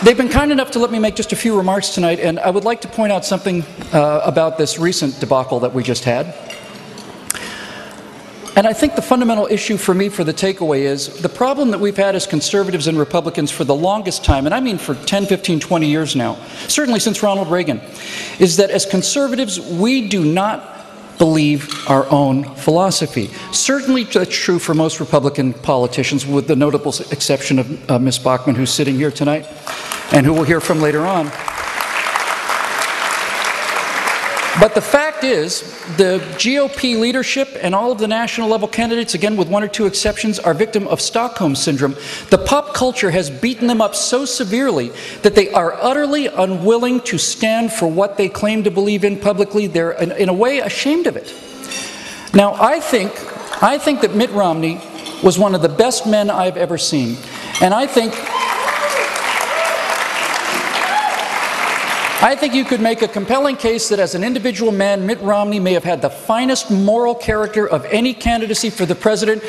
They've been kind enough to let me make just a few remarks tonight, and I would like to point out something about this recent debacle that we just had. And I think the fundamental issue for me for the takeaway is the problem that we've had as conservatives and Republicans for the longest time, and I mean for 10, 15, 20 years now, certainly since Ronald Reagan, is that as conservatives we do not believe our own philosophy. Certainly that's true for most Republican politicians, with the notable exception of Ms. Bachmann, who's sitting here tonight, and who we'll hear from later on. But the fact is, the GOP leadership and all of the national level candidates, again with one or two exceptions, are victim of Stockholm Syndrome. The pop culture has beaten them up so severely that they are utterly unwilling to stand for what they claim to believe in publicly. They're, in a way, ashamed of it. Now, I think that Mitt Romney was one of the best men I've ever seen. And I think you could make a compelling case that as an individual man, Mitt Romney may have had the finest moral character of any candidacy for the president,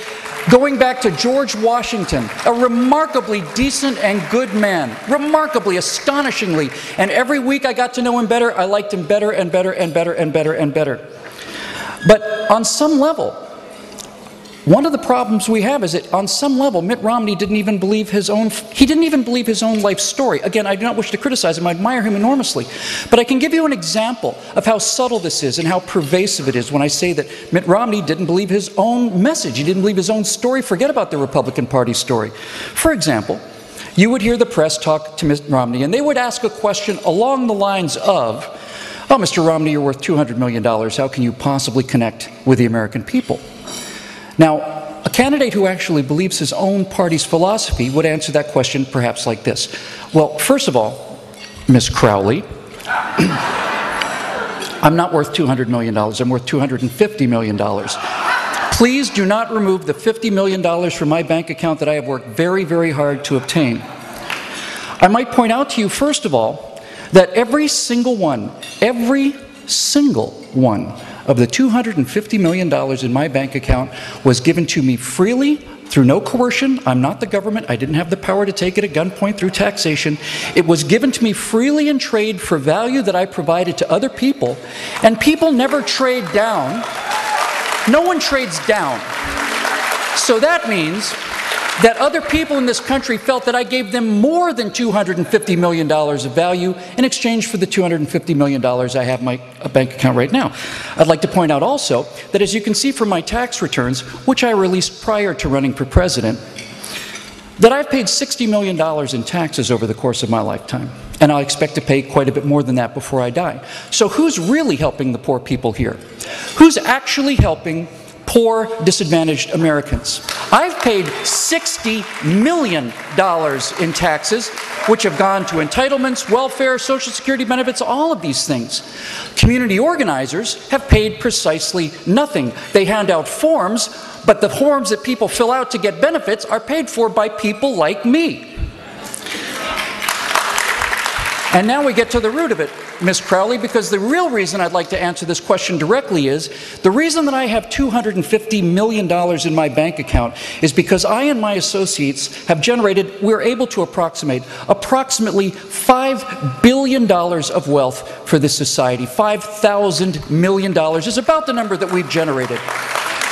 going back to George Washington, a remarkably decent and good man, remarkably, astonishingly. And every week I got to know him better, I liked him better and better and better and better and better. But on some level, one of the problems we have is that on some level, Mitt Romney didn't even believe his own life story. Again, I do not wish to criticize him, I admire him enormously. But I can give you an example of how subtle this is and how pervasive it is when I say that Mitt Romney didn't believe his own message, he didn't believe his own story, forget about the Republican Party story. For example, you would hear the press talk to Mitt Romney and they would ask a question along the lines of, "Oh, Mr. Romney, you're worth $200 million, how can you possibly connect with the American people?" Now, a candidate who actually believes his own party's philosophy would answer that question perhaps like this. Well, first of all, Ms. Crowley, I'm not worth $200 million, I'm worth $250 million. Please do not remove the $50 million from my bank account that I have worked very, very hard to obtain. I might point out to you, first of all, that every single one of the $250 million in my bank account was given to me freely, through no coercion. I'm not the government. I didn't have the power to take it at gunpoint through taxation. It was given to me freely in trade for value that I provided to other people, and people never trade down. No one trades down. So that means that other people in this country felt that I gave them more than $250 million of value in exchange for the $250 million I have in my bank account right now. I'd like to point out also that, as you can see from my tax returns, which I released prior to running for president, that I've paid $60 million in taxes over the course of my lifetime. And I expect to pay quite a bit more than that before I die. So who's really helping the poor people here? Who's actually helping poor, disadvantaged Americans? I've paid $60 million in taxes, which have gone to entitlements, welfare, Social Security benefits, all of these things. Community organizers have paid precisely nothing. They hand out forms, but the forms that people fill out to get benefits are paid for by people like me. And now we get to the root of it, Ms. Crowley, because the real reason I'd like to answer this question directly is, the reason that I have $250 million in my bank account is because I and my associates have generated, we're able to approximate approximately $5 billion of wealth for this society. $5,000 million is about the number that we've generated,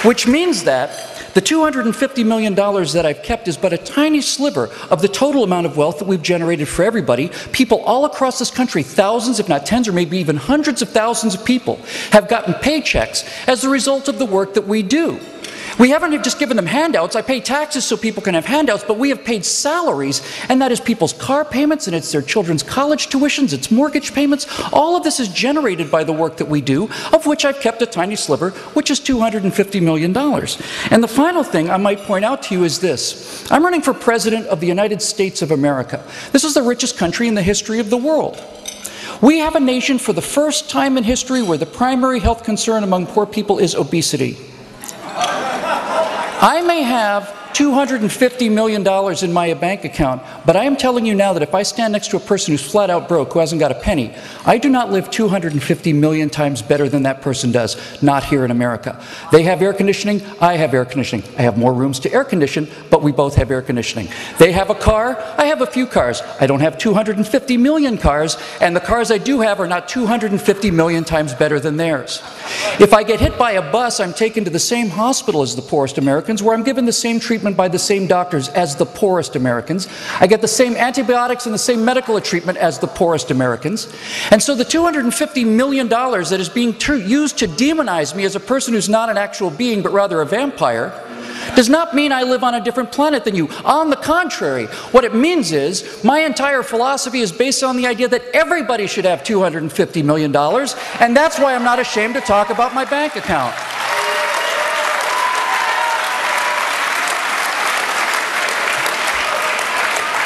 which means that the $250 million that I've kept is but a tiny sliver of the total amount of wealth that we've generated for everybody. People all across this country, thousands, if not tens, or maybe even hundreds of thousands of people, have gotten paychecks as a result of the work that we do. We haven't just given them handouts. I pay taxes so people can have handouts, but we have paid salaries, and that is people's car payments, and it's their children's college tuitions, it's mortgage payments. All of this is generated by the work that we do, of which I've kept a tiny sliver, which is $250 million. And the final thing I might point out to you is this. I'm running for President of the United States of America. This is the richest country in the history of the world. We have a nation for the first time in history where the primary health concern among poor people is obesity. I may have $250 million in my bank account, but I am telling you now that if I stand next to a person who's flat out broke, who hasn't got a penny, I do not live 250 million times better than that person does, not here in America. They have air conditioning, I have air conditioning. I have more rooms to air condition, but we both have air conditioning. They have a car, I have a few cars. I don't have 250 million cars, and the cars I do have are not 250 million times better than theirs. If I get hit by a bus, I'm taken to the same hospital as the poorest Americans, where I'm given the same treatment by the same doctors as the poorest Americans. I get the same antibiotics and the same medical treatment as the poorest Americans. And so the $250 million that is being used to demonize me as a person who's not an actual being, but rather a vampire, does not mean I live on a different planet than you. On the contrary, what it means is my entire philosophy is based on the idea that everybody should have $250 million, and that's why I'm not ashamed to talk about my bank account.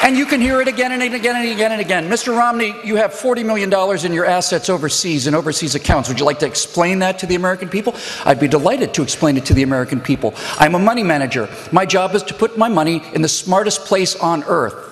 And you can hear it again and again and again and again. Mr. Romney, you have $40 million in your assets overseas, in overseas accounts. Would you like to explain that to the American people? I'd be delighted to explain it to the American people. I'm a money manager. My job is to put my money in the smartest place on earth.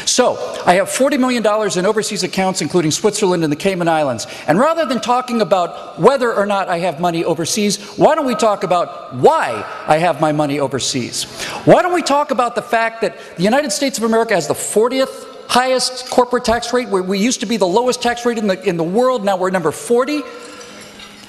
So, I have $40 million in overseas accounts, including Switzerland and the Cayman Islands. And rather than talking about whether or not I have money overseas, why don't we talk about why I have my money overseas? Why don't we talk about the fact that the United States of America has the 40th highest corporate tax rate, where we used to be the lowest tax rate in the world, now we're number 40?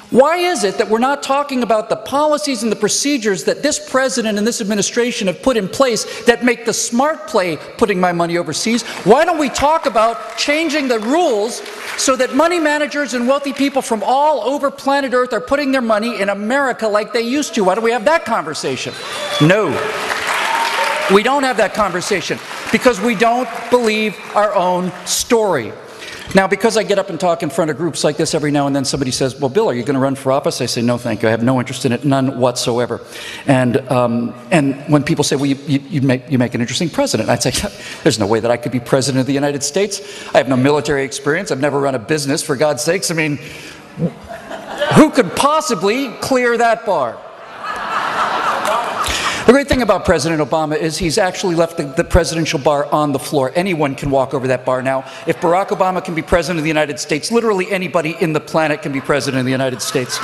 Why is it that we're not talking about the policies and the procedures that this president and this administration have put in place that make the smart play putting my money overseas? Why don't we talk about changing the rules so that money managers and wealthy people from all over planet Earth are putting their money in America like they used to? Why don't we have that conversation? No. We don't have that conversation because we don't believe our own story. Now, because I get up and talk in front of groups like this every now and then, somebody says, well, Bill, are you going to run for office? I say, no, thank you. I have no interest in it, none whatsoever. And when people say, well, you make an interesting president, I'd say, there's no way that I could be president of the United States. I have no military experience. I've never run a business, for God's sakes. I mean, who could possibly clear that bar? The great thing about President Obama is he's actually left the presidential bar on the floor. Anyone can walk over that bar now. If Barack Obama can be president of the United States, literally anybody in the planet can be president of the United States.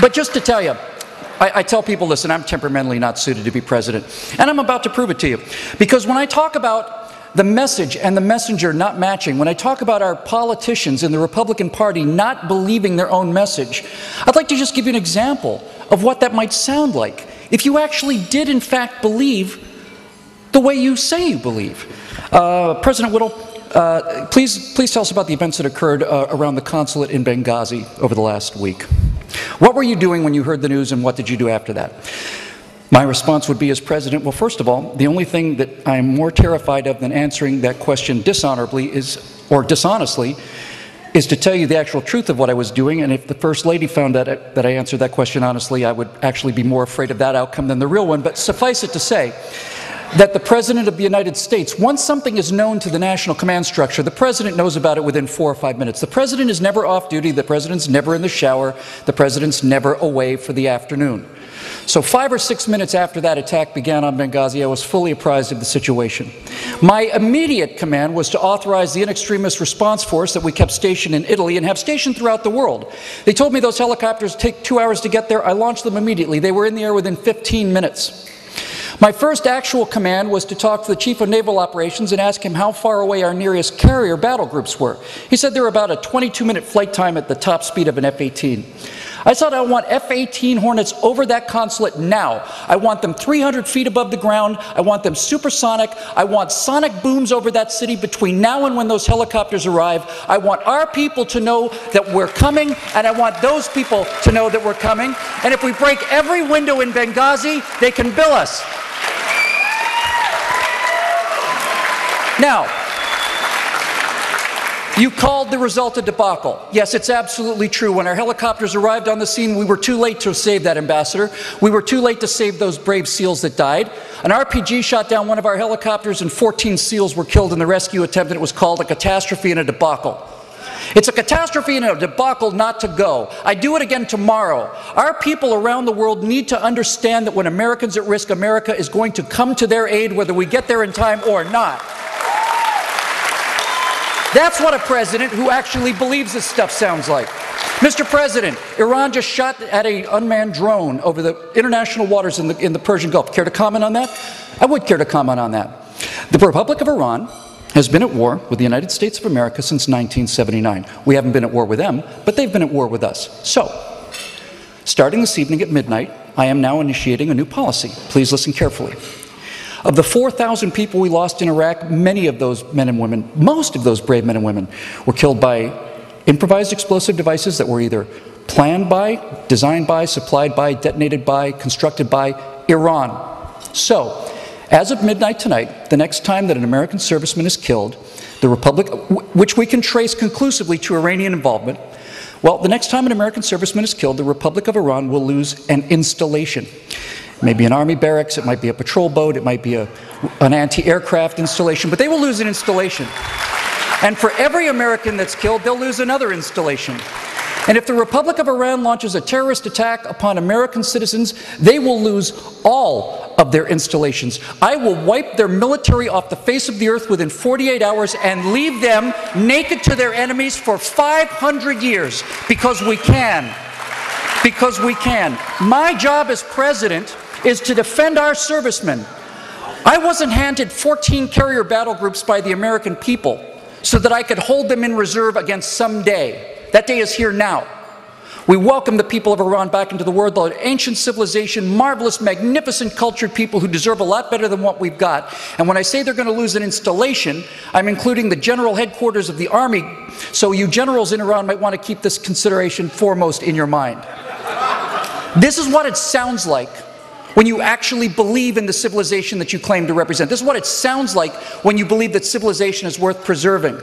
But just to tell you, I tell people, listen, I'm temperamentally not suited to be president. And I'm about to prove it to you. Because when I talk about the message and the messenger not matching, when I talk about our politicians in the Republican Party not believing their own message, I'd like to just give you an example of what that might sound like if you actually did in fact believe the way you say you believe. President Whittle, please tell us about the events that occurred around the consulate in Benghazi over the last week. What were you doing when you heard the news, and what did you do after that? My response would be, as president, well, first of all, the only thing that I'm more terrified of than answering that question dishonorably or dishonestly is to tell you the actual truth of what I was doing. And if the First Lady found that I answered that question honestly, I would actually be more afraid of that outcome than the real one. But suffice it to say that the President of the United States, once something is known to the National Command Structure, the President knows about it within 4 or 5 minutes. The President is never off duty. The President's never in the shower. The President's never away for the afternoon. So 5 or 6 minutes after that attack began on Benghazi, I was fully apprised of the situation. My immediate command was to authorize the in extremis response force that we kept stationed in Italy and have stationed throughout the world. They told me those helicopters take 2 hours to get there. I launched them immediately. They were in the air within 15 minutes. My first actual command was to talk to the Chief of Naval Operations and ask him how far away our nearest carrier battle groups were. He said they were about a 22-minute flight time at the top speed of an F-18. I said I want F-18 Hornets over that consulate now. I want them 300 feet above the ground. I want them supersonic. I want sonic booms over that city between now and when those helicopters arrive. I want our people to know that we're coming, and I want those people to know that we're coming. And if we break every window in Benghazi, they can bill us. Now, you called the result a debacle. Yes, it's absolutely true. When our helicopters arrived on the scene, we were too late to save that ambassador. We were too late to save those brave SEALs that died. An RPG shot down one of our helicopters and 14 SEALs were killed in the rescue attempt, and it was called a catastrophe and a debacle. It's a catastrophe and a debacle not to go. I do it again tomorrow. Our people around the world need to understand that when Americans at risk, America is going to come to their aid whether we get there in time or not. That's what a president who actually believes this stuff sounds like. Mr. President, Iran just shot at an unmanned drone over the international waters in the Persian Gulf. Care to comment on that? I would care to comment on that. The Republic of Iran has been at war with the United States of America since 1979. We haven't been at war with them, but they've been at war with us. So, starting this evening at midnight, I am now initiating a new policy. Please listen carefully. Of the 4,000 people we lost in Iraq, many of those men and women, most of those brave men and women, were killed by improvised explosive devices that were either planned by, designed by, supplied by, detonated by, constructed by Iran. So, as of midnight tonight, the next time that an American serviceman is killed, the Republic, which we can trace conclusively to Iranian involvement, well, the next time an American serviceman is killed, the Republic of Iran will lose an installation. It may be an army barracks, it might be a patrol boat, it might be an anti-aircraft installation, but they will lose an installation. And for every American that's killed, they'll lose another installation. And if the Republic of Iran launches a terrorist attack upon American citizens, they will lose all of their installations. I will wipe their military off the face of the earth within 48 hours and leave them naked to their enemies for 500 years, because we can. Because we can. My job as president is to defend our servicemen. I wasn't handed 14 carrier battle groups by the American people so that I could hold them in reserve against some day. That day is here now. We welcome the people of Iran back into the world, the ancient civilization, marvelous, magnificent, cultured people who deserve a lot better than what we've got. And when I say they're going to lose an installation, I'm including the general headquarters of the army, so you generals in Iran might want to keep this consideration foremost in your mind. This is what it sounds like when you actually believe in the civilization that you claim to represent. This is what it sounds like when you believe that civilization is worth preserving.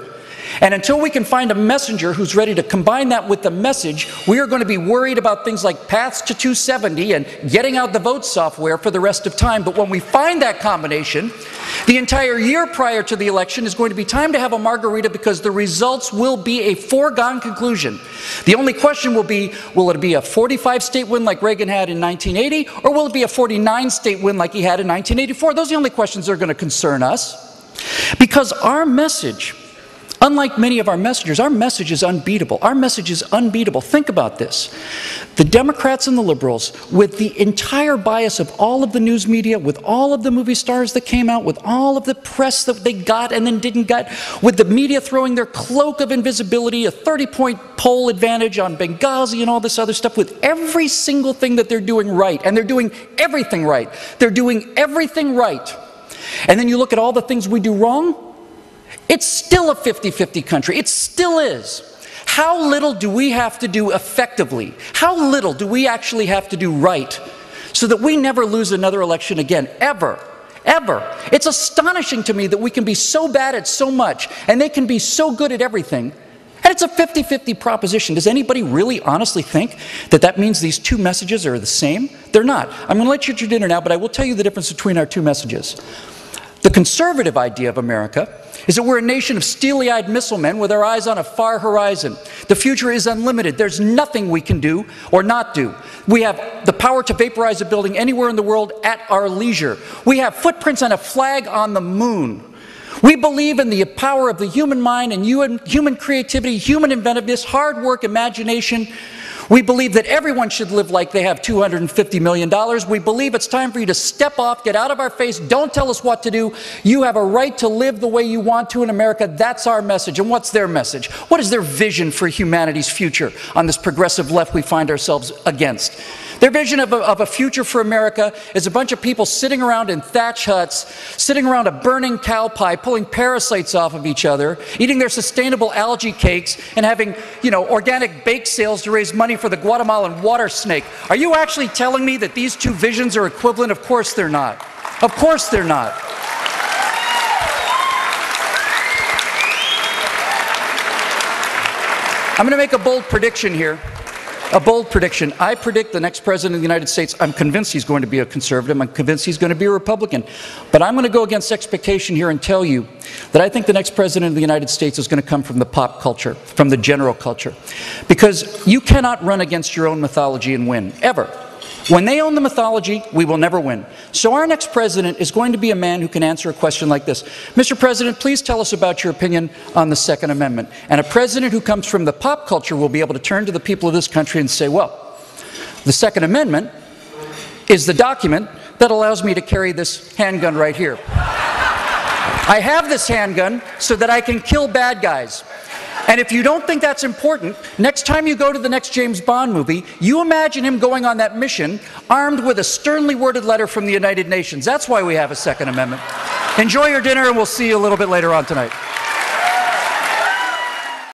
And until we can find a messenger who's ready to combine that with the message, we are going to be worried about things like paths to 270 and getting out the vote software for the rest of time. But when we find that combination, the entire year prior to the election is going to be time to have a margarita, because the results will be a foregone conclusion. The only question will it be a 45-state win like Reagan had in 1980, or will it be a 49-state win like he had in 1984? Those are the only questions that are going to concern us. Because our message, unlike many of our messengers, our message is unbeatable. Our message is unbeatable. Think about this. The Democrats and the liberals, with the entire bias of all of the news media, with all of the movie stars that came out, with all of the press that they got and then didn't get, with the media throwing their cloak of invisibility, a 30-point poll advantage on Benghazi and all this other stuff, with every single thing that they're doing right, and they're doing everything right. They're doing everything right. And then you look at all the things we do wrong, it's still a 50-50 country. It still is. How little do we have to do effectively? How little do we actually have to do right so that we never lose another election again, ever? Ever. It's astonishing to me that we can be so bad at so much and they can be so good at everything. And it's a 50-50 proposition. Does anybody really honestly think that that means these two messages are the same? They're not. I'm going to let you eat your dinner now, but I will tell you the difference between our two messages. The conservative idea of America is that we're a nation of steely-eyed missile men with our eyes on a far horizon. The future is unlimited. There's nothing we can do or not do. We have the power to vaporize a building anywhere in the world at our leisure. We have footprints on a flag on the moon. We believe in the power of the human mind and human creativity, human inventiveness, hard work, imagination. We believe that everyone should live like they have $250 million. We believe it's time for you to step off, get out of our face, don't tell us what to do. You have a right to live the way you want to in America. That's our message. And what's their message? What is their vision for humanity's future on this progressive left we find ourselves against? Their vision of a future for America is a bunch of people sitting around in thatch huts, sitting around a burning cow pie, pulling parasites off of each other, eating their sustainable algae cakes, and having, organic bake sales to raise money for the Guatemalan water snake. Are you actually telling me that these two visions are equivalent? Of course they're not. Of course they're not. I'm going to make a bold prediction here. A bold prediction. I predict the next president of the United States, I'm convinced he's going to be a conservative, I'm convinced he's going to be a Republican. But I'm going to go against expectation here and tell you that I think the next president of the United States is going to come from the pop culture, from the general culture. Because you cannot run against your own mythology and win, ever. When they own the mythology, we will never win. So our next president is going to be a man who can answer a question like this. Mr. President, please tell us about your opinion on the Second Amendment. And a president who comes from the pop culture will be able to turn to the people of this country and say, well, the Second Amendment is the document that allows me to carry this handgun right here. I have this handgun so that I can kill bad guys. And if you don't think that's important, next time you go to the next James Bond movie, you imagine him going on that mission armed with a sternly worded letter from the United Nations. That's why we have a Second Amendment. Enjoy your dinner, and we'll see you a little bit later on tonight.